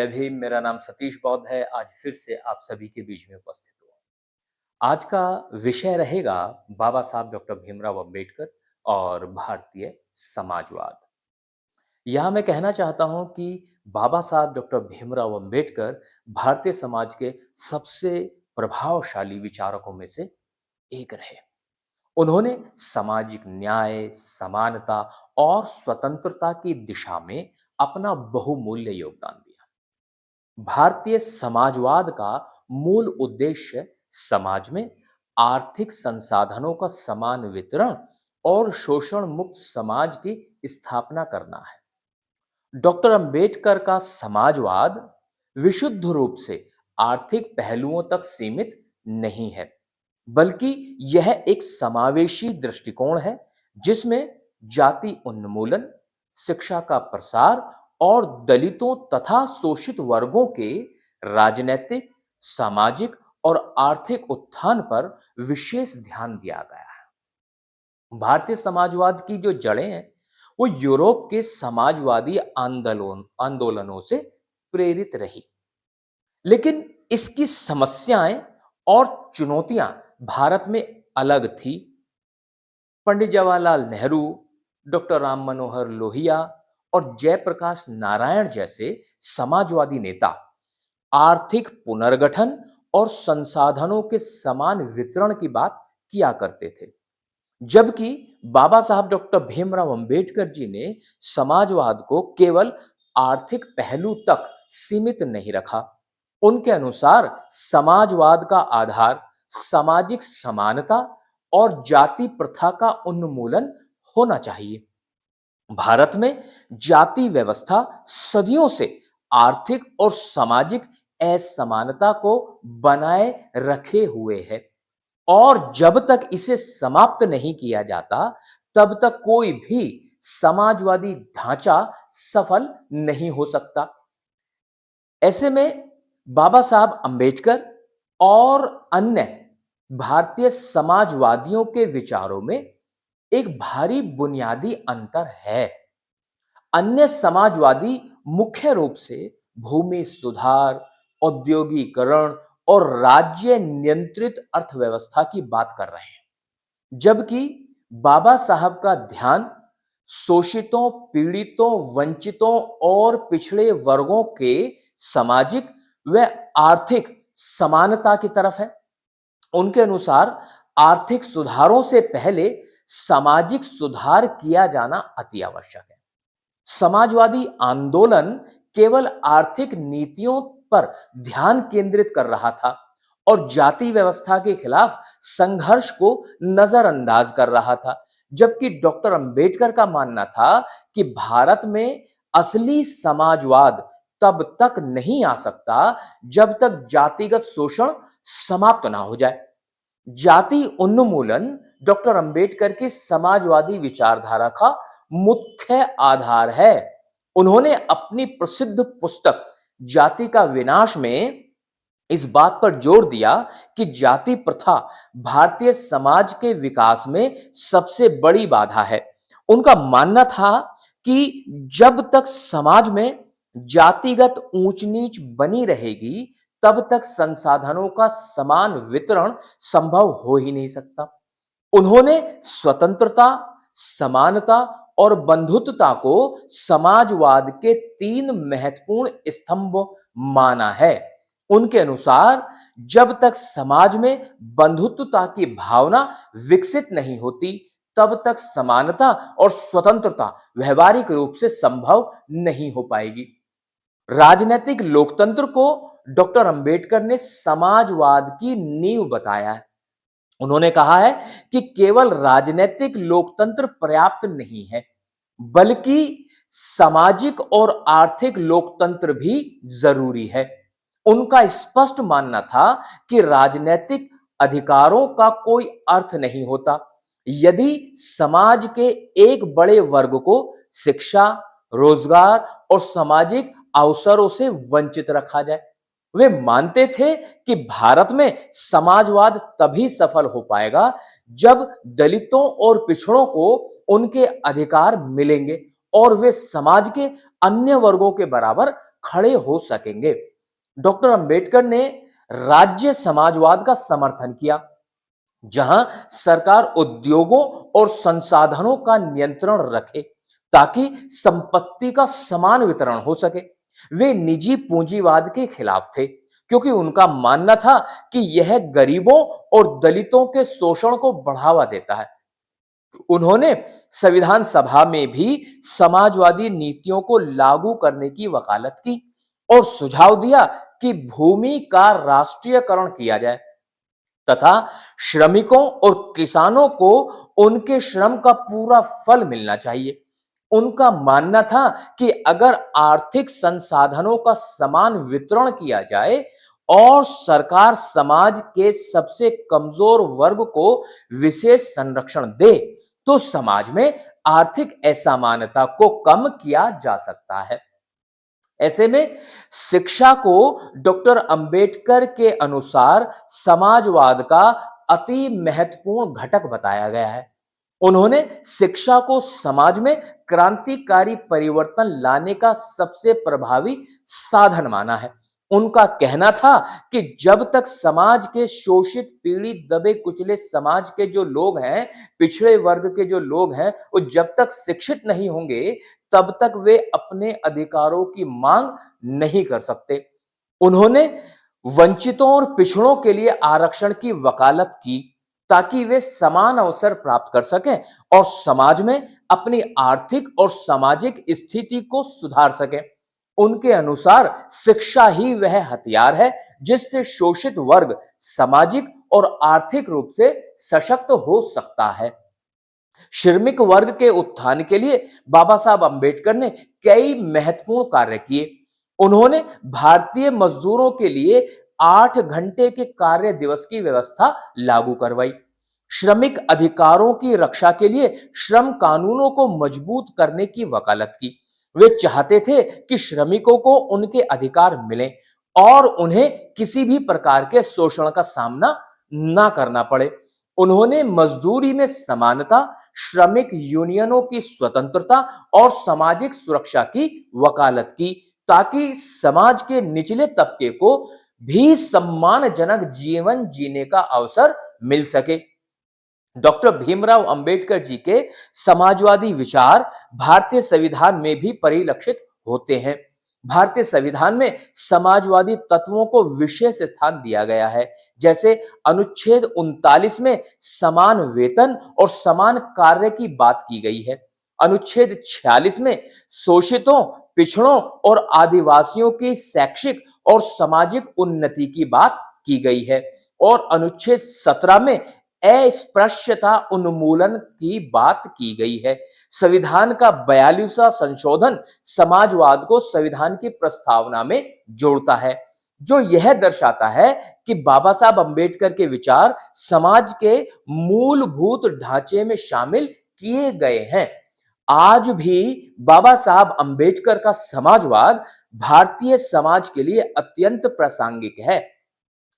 जय भीम। मेरा नाम सतीश बौद्ध है। आज फिर से आप सभी के बीच में उपस्थित हुआ। आज का विषय रहेगा बाबा साहब डॉक्टर भीमराव अंबेडकर और भारतीय समाजवाद। यहाँ मैं कहना चाहता हूँ कि बाबा साहब डॉक्टर भीमराव अंबेडकर भारतीय समाज के सबसे प्रभावशाली विचारकों में से एक रहे। उन्होंने सामाजिक न्याय, समानता और स्वतंत्रता की दिशा में अपना बहुमूल्य योगदान दिया। भारतीय समाजवाद का मूल उद्देश्य समाज में आर्थिक संसाधनों का समान वितरण और शोषण मुक्त समाज की स्थापना करना है। डॉक्टर अंबेडकर का समाजवाद विशुद्ध रूप से आर्थिक पहलुओं तक सीमित नहीं है, बल्कि यह एक समावेशी दृष्टिकोण है जिसमें जाति उन्मूलन, शिक्षा का प्रसार और दलितों तथा शोषित वर्गों के राजनैतिक, सामाजिक और आर्थिक उत्थान पर विशेष ध्यान दिया गया है। भारतीय समाजवाद की जो जड़ें हैं, वो यूरोप के समाजवादी आंदोलनों से प्रेरित रही, लेकिन इसकी समस्याएं और चुनौतियां भारत में अलग थी। पंडित जवाहरलाल नेहरू, डॉक्टर राम मनोहर लोहिया और जयप्रकाश नारायण जैसे समाजवादी नेता आर्थिक पुनर्गठन और संसाधनों के समान वितरण की बात किया करते थे, जबकि बाबा साहब डॉक्टर भीमराव अंबेडकर जी ने समाजवाद को केवल आर्थिक पहलू तक सीमित नहीं रखा। उनके अनुसार समाजवाद का आधार सामाजिक समानता और जाति प्रथा का उन्मूलन होना चाहिए। भारत में जाति व्यवस्था सदियों से आर्थिक और सामाजिक असमानता को बनाए रखे हुए है और जब तक इसे समाप्त नहीं किया जाता, तब तक कोई भी समाजवादी ढांचा सफल नहीं हो सकता। ऐसे में बाबा साहब अंबेडकर और अन्य भारतीय समाजवादियों के विचारों में एक भारी बुनियादी अंतर है। अन्य समाजवादी मुख्य रूप से भूमि सुधार, औद्योगिकरण और राज्य नियंत्रित अर्थव्यवस्था की बात कर रहे हैं, जबकि बाबा साहब का ध्यान शोषितों, पीड़ितों, वंचितों और पिछड़े वर्गों के सामाजिक व आर्थिक समानता की तरफ है। उनके अनुसार आर्थिक सुधारों से पहले सामाजिक सुधार किया जाना अति आवश्यक है। समाजवादी आंदोलन केवल आर्थिक नीतियों पर ध्यान केंद्रित कर रहा था और जाति व्यवस्था के खिलाफ संघर्ष को नजरअंदाज कर रहा था, जबकि डॉक्टर अंबेडकर का मानना था कि भारत में असली समाजवाद तब तक नहीं आ सकता जब तक जातिगत शोषण समाप्त ना हो जाए। जाति उन्मूलन डॉक्टर अंबेडकर की समाजवादी विचारधारा का मुख्य आधार है। उन्होंने अपनी प्रसिद्ध पुस्तक जाति का विनाश में इस बात पर जोर दिया कि जाति प्रथा भारतीय समाज के विकास में सबसे बड़ी बाधा है। उनका मानना था कि जब तक समाज में जातिगत ऊंच नीच बनी रहेगी, तब तक संसाधनों का समान वितरण संभव हो ही नहीं सकता। उन्होंने स्वतंत्रता, समानता और बंधुत्वता को समाजवाद के 3 महत्वपूर्ण स्तंभ माना है। उनके अनुसार जब तक समाज में बंधुत्वता की भावना विकसित नहीं होती, तब तक समानता और स्वतंत्रता व्यवहारिक रूप से संभव नहीं हो पाएगी। राजनीतिक लोकतंत्र को डॉक्टर अंबेडकर ने समाजवाद की नींव बताया है। उन्होंने कहा है कि केवल राजनीतिक लोकतंत्र पर्याप्त नहीं है, बल्कि सामाजिक और आर्थिक लोकतंत्र भी जरूरी है। उनका स्पष्ट मानना था कि राजनीतिक अधिकारों का कोई अर्थ नहीं होता यदि समाज के एक बड़े वर्ग को शिक्षा, रोजगार और सामाजिक अवसरों से वंचित रखा जाए। वे मानते थे कि भारत में समाजवाद तभी सफल हो पाएगा जब दलितों और पिछड़ों को उनके अधिकार मिलेंगे और वे समाज के अन्य वर्गों के बराबर खड़े हो सकेंगे। डॉक्टर अंबेडकर ने राज्य समाजवाद का समर्थन किया, जहां सरकार उद्योगों और संसाधनों का नियंत्रण रखे ताकि संपत्ति का समान वितरण हो सके। वे निजी पूंजीवाद के खिलाफ थे, क्योंकि उनका मानना था कि यह गरीबों और दलितों के शोषण को बढ़ावा देता है। उन्होंने संविधान सभा में भी समाजवादी नीतियों को लागू करने की वकालत की और सुझाव दिया कि भूमि का राष्ट्रीयकरण किया जाए तथा श्रमिकों और किसानों को उनके श्रम का पूरा फल मिलना चाहिए। उनका मानना था कि अगर आर्थिक संसाधनों का समान वितरण किया जाए और सरकार समाज के सबसे कमजोर वर्ग को विशेष संरक्षण दे, तो समाज में आर्थिक असमानता को कम किया जा सकता है। ऐसे में शिक्षा को डॉक्टर अंबेडकर के अनुसार समाजवाद का अति महत्वपूर्ण घटक बताया गया है। उन्होंने शिक्षा को समाज में क्रांतिकारी परिवर्तन लाने का सबसे प्रभावी साधन माना है। उनका कहना था कि जब तक समाज के शोषित, पीड़ित, दबे कुचले समाज के जो लोग हैं, पिछड़े वर्ग के जो लोग हैं, वो जब तक शिक्षित नहीं होंगे, तब तक वे अपने अधिकारों की मांग नहीं कर सकते। उन्होंने वंचितों और पिछड़ों के लिए आरक्षण की वकालत की ताकि वे समान अवसर प्राप्त कर सकें और समाज में अपनी आर्थिक और सामाजिक स्थिति को सुधार सकें। उनके अनुसार शिक्षा ही वह हथियार है जिससे शोषित वर्ग सामाजिक और आर्थिक रूप से सशक्त हो सकता है। श्रमिक वर्ग के उत्थान के लिए बाबा साहब अंबेडकर ने कई महत्वपूर्ण कार्य किए। उन्होंने भारतीय मजदूरों के लिए 8 घंटे के कार्य दिवस की व्यवस्था लागू करवाई। श्रमिक अधिकारों की रक्षा के लिए श्रम कानूनों को मजबूत करने की वकालत की। वे चाहते थे कि श्रमिकों को उनके अधिकार मिलें और उन्हें किसी भी प्रकार के शोषण का सामना ना करना पड़े। उन्होंने मजदूरी में समानता, श्रमिक यूनियनों की स्वतंत्रता और सामाजिक सुरक्षा की वकालत की ताकि समाज के निचले तबके को भी सम्मानजनक जीवन जीने का अवसर मिल सके। डॉक्टर भीमराव अंबेडकर जी के समाजवादी विचार भारतीय संविधान में भी परिलक्षित होते हैं। भारतीय संविधान में समाजवादी तत्वों को विशेष स्थान दिया गया है। जैसे अनुच्छेद 39 में समान वेतन और समान कार्य की बात की गई है। अनुच्छेद 46 में शोषितों, पिछड़ों और आदिवासियों की शैक्षिक और सामाजिक उन्नति की बात की गई है और अनुच्छेद 17 में अस्पृश्यता उन्मूलन की बात की गई है। संविधान का 42वां संशोधन समाजवाद को संविधान की प्रस्तावना में जोड़ता है, जो यह दर्शाता है कि बाबा साहब अंबेडकर के विचार समाज के मूलभूत ढांचे में शामिल किए गए हैं। आज भी बाबा साहब अंबेडकर का समाजवाद भारतीय समाज के लिए अत्यंत प्रासंगिक है।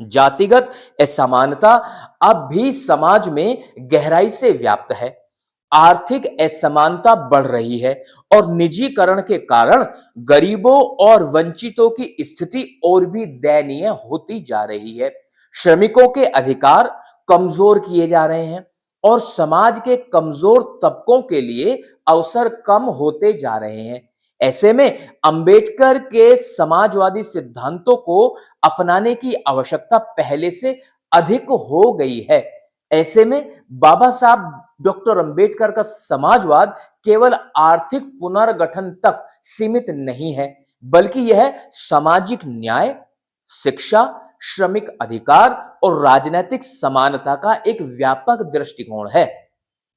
जातिगत असमानता अब भी समाज में गहराई से व्याप्त है। आर्थिक असमानता बढ़ रही है और निजीकरण के कारण गरीबों और वंचितों की स्थिति और भी दयनीय होती जा रही है। श्रमिकों के अधिकार कमजोर किए जा रहे हैं और समाज के कमजोर तबकों के लिए अवसर कम होते जा रहे हैं। ऐसे में अंबेडकर के समाजवादी सिद्धांतों को अपनाने की आवश्यकता पहले से अधिक हो गई है। ऐसे में बाबा साहब डॉक्टर अंबेडकर का समाजवाद केवल आर्थिक पुनर्गठन तक सीमित नहीं है, बल्कि यह सामाजिक न्याय, शिक्षा, श्रमिक अधिकार और राजनीतिक समानता का एक व्यापक दृष्टिकोण है।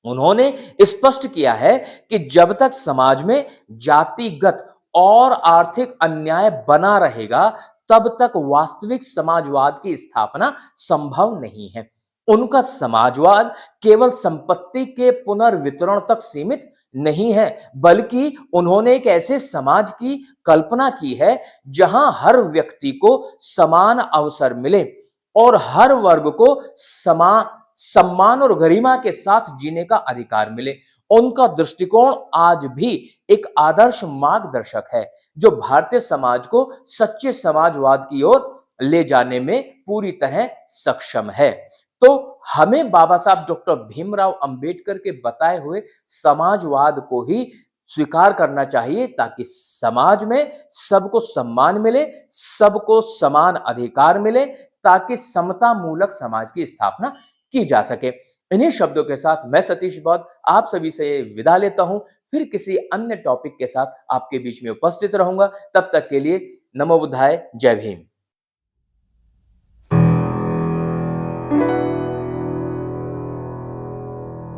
उन्होंने स्पष्ट किया है कि जब तक समाज में जातिगत और आर्थिक अन्याय बना रहेगा, तब तक वास्तविक समाजवाद की स्थापना संभव नहीं है। उनका समाजवाद केवल संपत्ति के पुनर्वितरण तक सीमित नहीं है, बल्कि उन्होंने एक ऐसे समाज की कल्पना की है जहां हर व्यक्ति को समान अवसर मिले और हर वर्ग को सम्मान और गरिमा के साथ जीने का अधिकार मिले उनका दृष्टिकोण आज भी एक आदर्श मार्गदर्शक है, जो भारतीय समाज को सच्चे समाजवाद की ओर ले जाने में पूरी तरह सक्षम है। तो हमें बाबा साहब डॉक्टर भीमराव अंबेडकर के बताए हुए समाजवाद को ही स्वीकार करना चाहिए, ताकि समाज में सबको सम्मान मिले, सबको समान अधिकार मिले, ताकि समता मूलक समाज की स्थापना की जा सके। इन्हीं शब्दों के साथ मैं सतीश बौद्ध आप सभी से विदा लेता हूं। फिर किसी अन्य टॉपिक के साथ आपके बीच में उपस्थित रहूंगा। तब तक के लिए नमो बुद्धाय, जय भीम।